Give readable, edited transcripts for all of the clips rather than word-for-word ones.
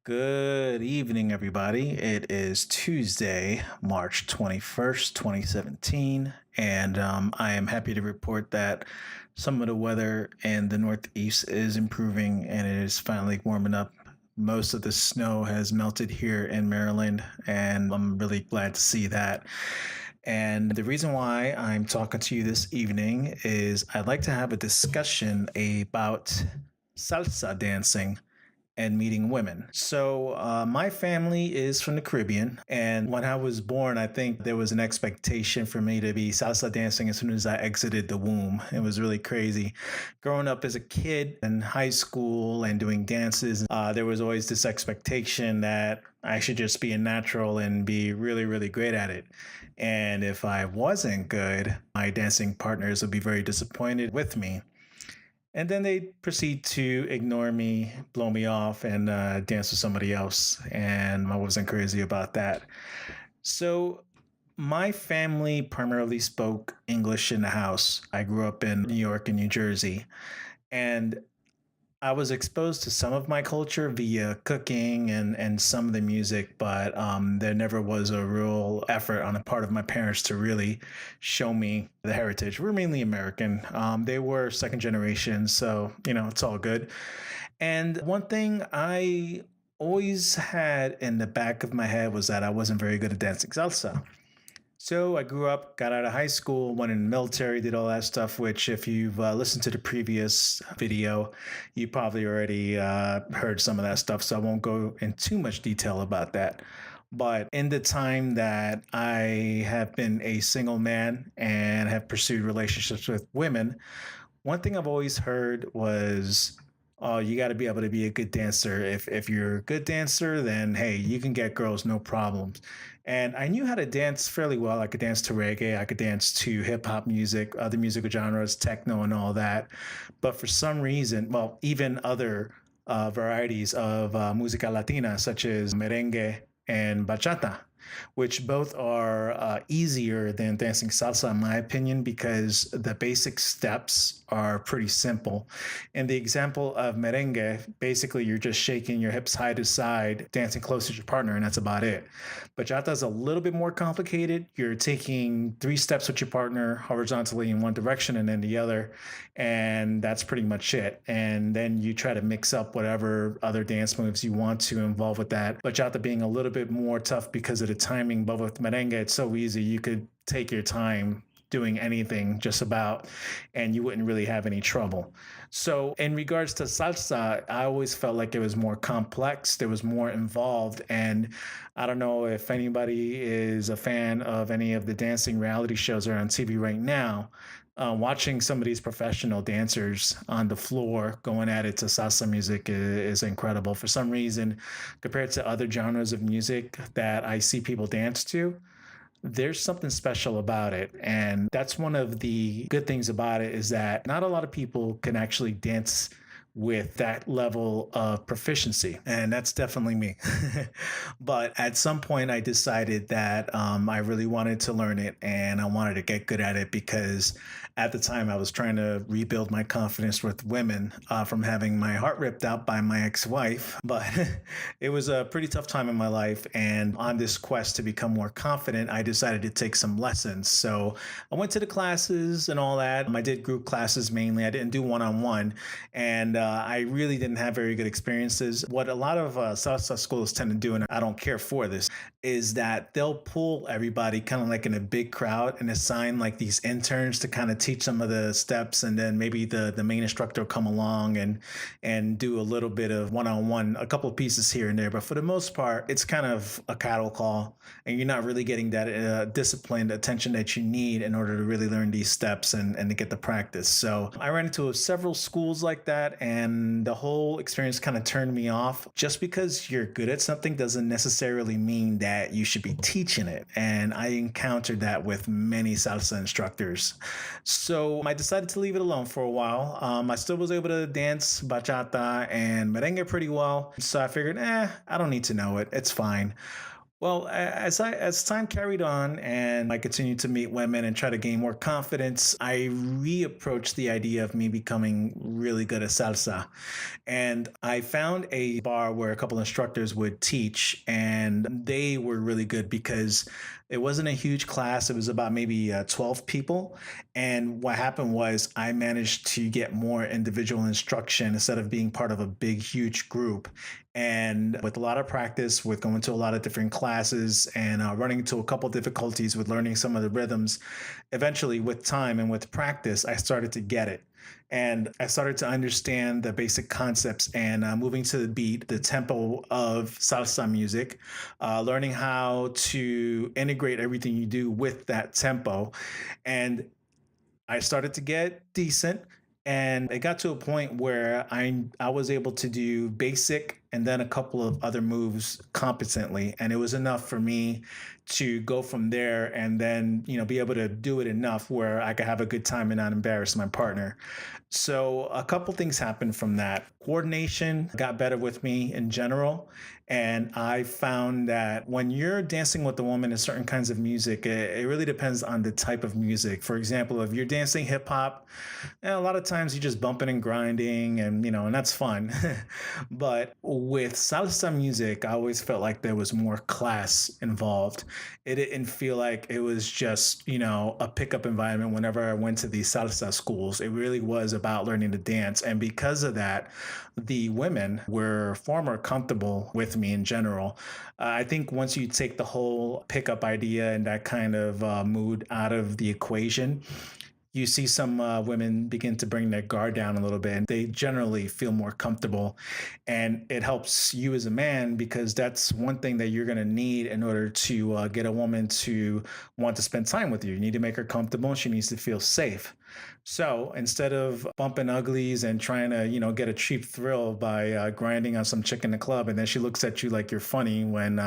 Good evening, everybody. It is Tuesday, March 21st, 2017, and I am happy to report that some of the weather in the Northeast is improving and it is finally warming up. Most of the snow has melted here in Maryland, and I'm really glad to see that. And the reason why I'm talking to you this evening is I'd like to have a discussion about salsa dancing and meeting women. My family is from the Caribbean. And when I was born, I think there was an expectation for me to be salsa dancing as soon as I exited the womb. It was really crazy. Growing up as a kid in high school and doing dances, there was always this expectation that I should just be a natural and be really, really great at it. And if I wasn't good, my dancing partners would be very disappointed with me. And then they proceed to ignore me, blow me off, and dance with somebody else. And I wasn't crazy about that. So, my family primarily spoke English in the house. I grew up in New York and New Jersey. And I was exposed to some of my culture via cooking and some of the music, but there never was a real effort on the part of my parents to really show me the heritage. We're mainly American. They were second generation, so it's all good. And one thing I always had in the back of my head was that I wasn't very good at dancing salsa. So I grew up, got out of high school, went in the military, did all that stuff, which if you've listened to the previous video, you probably already heard some of that stuff. So I won't go in too much detail about that. But in the time that I have been a single man and have pursued relationships with women, one thing I've always heard was, oh, you got to be able to be a good dancer. If you're a good dancer, then hey, you can get girls, no problems. And I knew how to dance fairly well. I could dance to reggae, I could dance to hip hop music, other musical genres, techno, and all that. But for some reason, well, even other varieties of música latina, such as merengue and bachata, which both are easier than dancing salsa, in my opinion, because the basic steps are pretty simple. In the example of merengue, basically you're just shaking your hips side to side, dancing close to your partner, and that's about it. Bachata is a little bit more complicated. You're taking three steps with your partner horizontally in one direction and then the other, and that's pretty much it. And then you try to mix up whatever other dance moves you want to involve with that. Bachata being a little bit more tough because of the timing, but with merengue, it's so easy. You could take your time doing anything just about, and you wouldn't really have any trouble. So, in regards to salsa, I always felt like it was more complex, there was more involved. And I don't know if anybody is a fan of any of the dancing reality shows that are on TV right now. Watching some of these professional dancers on the floor going at it to salsa music is incredible. For some reason, compared to other genres of music that I see people dance to, there's something special about it. And that's one of the good things about it, is that not a lot of people can actually dance with that level of proficiency. And that's definitely me. But at some point, I decided that I really wanted to learn it and I wanted to get good at it, because at the time I was trying to rebuild my confidence with women from having my heart ripped out by my ex wife. But it was a pretty tough time in my life. And on this quest to become more confident, I decided to take some lessons. So I went to the classes and all that. I did group classes mainly, I didn't do one on one. And I really didn't have very good experiences. What a lot of salsa schools tend to do, and I don't care for this, is that they'll pull everybody kind of like in a big crowd and assign like these interns to kind of teach some of the steps, and then maybe the main instructor will come along and do a little bit of one-on-one, a couple of pieces here and there. But for the most part, it's kind of a cattle call, and you're not really getting that disciplined attention that you need in order to really learn these steps and to get the practice. So I ran into several schools like that, and the whole experience kind of turned me off. Just because you're good at something doesn't necessarily mean that you should be teaching it. And I encountered that with many salsa instructors. So I decided to leave it alone for a while. I still was able to dance bachata and merengue pretty well. So I figured, I don't need to know it. It's fine. Well, as time carried on and I continued to meet women and try to gain more confidence, I reapproached the idea of me becoming really good at salsa. And I found a bar where a couple instructors would teach, and they were really good because it wasn't a huge class. It was about maybe 12 people. And what happened was I managed to get more individual instruction instead of being part of a big, huge group. And with a lot of practice, with going to a lot of different classes and running into a couple difficulties with learning some of the rhythms, eventually with time and with practice, I started to get it. And I started to understand the basic concepts and moving to the beat, the tempo of salsa music, learning how to integrate everything you do with that tempo. And I started to get decent, and it got to a point where I was able to do basic and then a couple of other moves competently, and it was enough for me to go from there and then be able to do it enough where I could have a good time and not embarrass my partner. So a couple things happened from that. Coordination got better with me in general, and I found that when you're dancing with a woman in certain kinds of music, it really depends on the type of music. For example, if you're dancing hip hop, a lot of times you're just bumping and grinding, and and that's fun. But with salsa music, I always felt like there was more class involved. It didn't feel like it was just a pickup environment. Whenever I went to these salsa schools, it really was about learning to dance, and because of that, the women were far more comfortable with me in general. I think once you take the whole pickup idea and that kind of mood out of the equation, you see some women begin to bring their guard down a little bit, and they generally feel more comfortable. And it helps you as a man because that's one thing that you're going to need in order to get a woman to want to spend time with you. You need to make her comfortable. She needs to feel safe. So instead of bumping uglies and trying to, get a cheap thrill by grinding on some chick in the club, and then she looks at you like you're funny when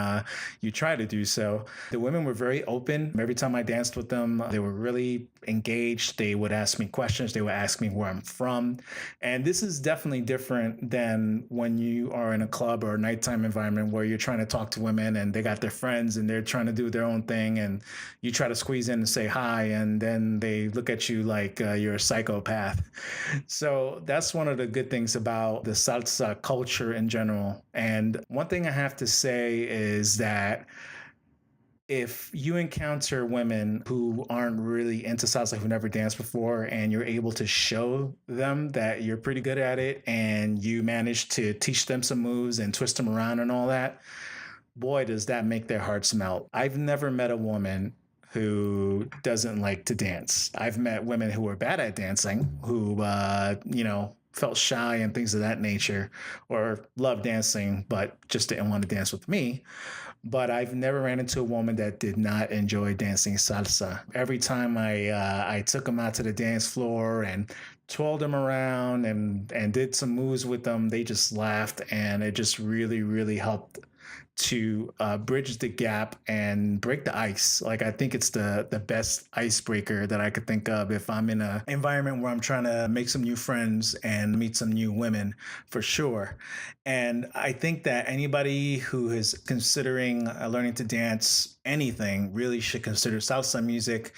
you try to do so, the women were very open. Every time I danced with them, they were really engaged. They would ask me questions. They would ask me where I'm from. And this is definitely different than when you are in a club or a nighttime environment where you're trying to talk to women and they got their friends and they're trying to do their own thing. And you try to squeeze in and say hi, and then they look at you like you're a psychopath. So that's one of the good things about the salsa culture in general. And one thing I have to say is that if you encounter women who aren't really into salsa, who never danced before, and you're able to show them that you're pretty good at it and you manage to teach them some moves and twist them around and all that, boy, does that make their hearts melt. I've never met a woman who doesn't like to dance. I've met women who are bad at dancing, who, felt shy and things of that nature, or loved dancing, but just didn't want to dance with me. But I've never ran into a woman that did not enjoy dancing salsa. Every time I took them out to the dance floor and twirled them around and did some moves with them, they just laughed, and it just really really helped to bridge the gap and break the ice. Like I think it's the best icebreaker that I could think of if I'm in an environment where I'm trying to make some new friends and meet some new women, for sure. And I think that anybody who is considering learning to dance anything really should consider salsa music.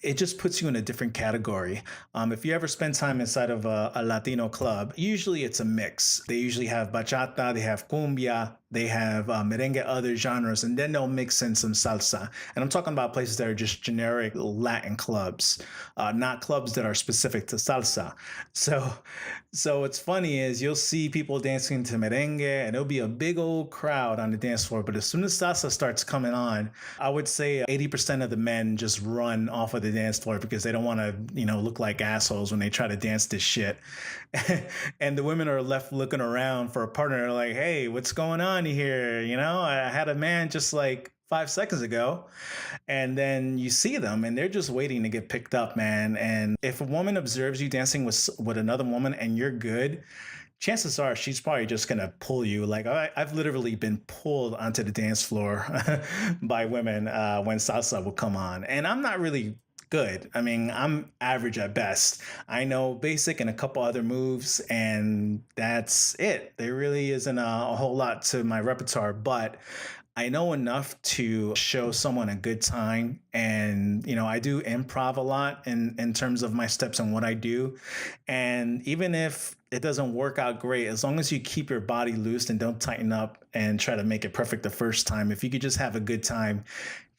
It just puts you in a different category. If you ever spend time inside of a Latino club, usually it's a mix. They usually have bachata, they have cumbia, they have merengue, other genres, and then they'll mix in some salsa. And I'm talking about places that are just generic Latin clubs, not clubs that are specific to salsa. So, so what's funny is you'll see people dancing to merengue, and there'll be a big old crowd on the dance floor. But as soon as salsa starts coming on, I would say 80% of the men just run off of the dance floor because they don't want to, look like assholes when they try to dance this shit. And the women are left looking around for a partner. They're like, hey, what's going on here? I had a man just like 5 seconds ago. And then you see them and they're just waiting to get picked up, man. And if a woman observes you dancing with another woman and you're good, chances are she's probably just gonna pull you. Like I've literally been pulled onto the dance floor by women when salsa will come on, and I'm not really good. I mean, I'm average at best. I know basic and a couple other moves, and that's it. There really isn't a whole lot to my repertoire, but I know enough to show someone a good time. And, I do improv a lot in terms of my steps and what I do. And even if it doesn't work out great, as long as you keep your body loose and don't tighten up and try to make it perfect the first time, if you could just have a good time,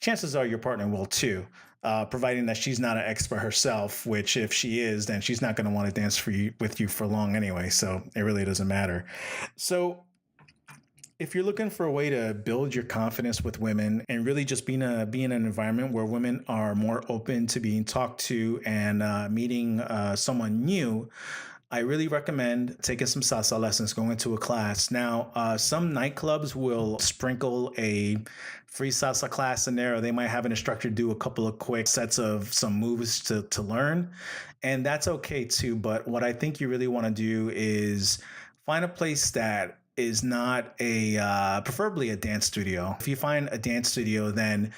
chances are your partner will too. Providing that she's not an expert herself, which if she is, then she's not going to want to dance with you for long anyway. So it really doesn't matter. So if you're looking for a way to build your confidence with women and really just be in an environment where women are more open to being talked to and meeting someone new, I really recommend taking some salsa lessons, going to a class. Now, some nightclubs will sprinkle a free salsa class in there, or they might have an instructor do a couple of quick sets of some moves to learn. And that's okay too. But what I think you really want to do is find a place that is not preferably a dance studio. If you find a dance studio, then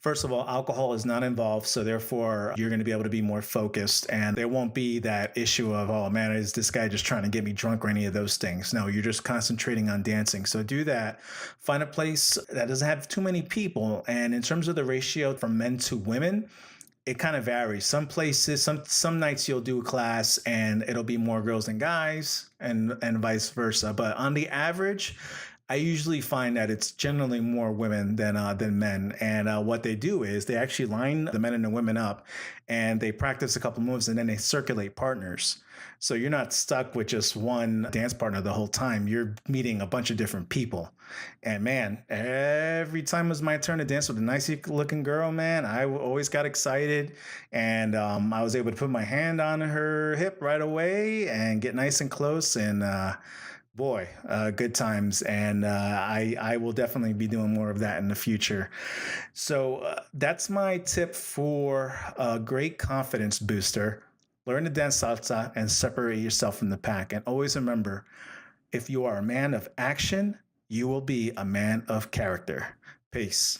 first of all, alcohol is not involved, so therefore you're going to be able to be more focused, and there won't be that issue of, oh man, is this guy just trying to get me drunk or any of those things. No, you're just concentrating on dancing. So do that. Find a place that doesn't have too many people. And in terms of the ratio from men to women, it kind of varies. Some places, some nights you'll do a class and it'll be more girls than guys, and vice versa. But on the average, I usually find that it's generally more women than men. And what they do is they actually line the men and the women up, and they practice a couple moves, and then they circulate partners. So you're not stuck with just one dance partner the whole time. You're meeting a bunch of different people. And man, every time it was my turn to dance with a nice looking girl, man, I always got excited. And I was able to put my hand on her hip right away and get nice and close. And boy, good times. And I will definitely be doing more of that in the future. So that's my tip for a great confidence booster. Learn to dance salsa and separate yourself from the pack. And always remember, if you are a man of action, you will be a man of character. Peace.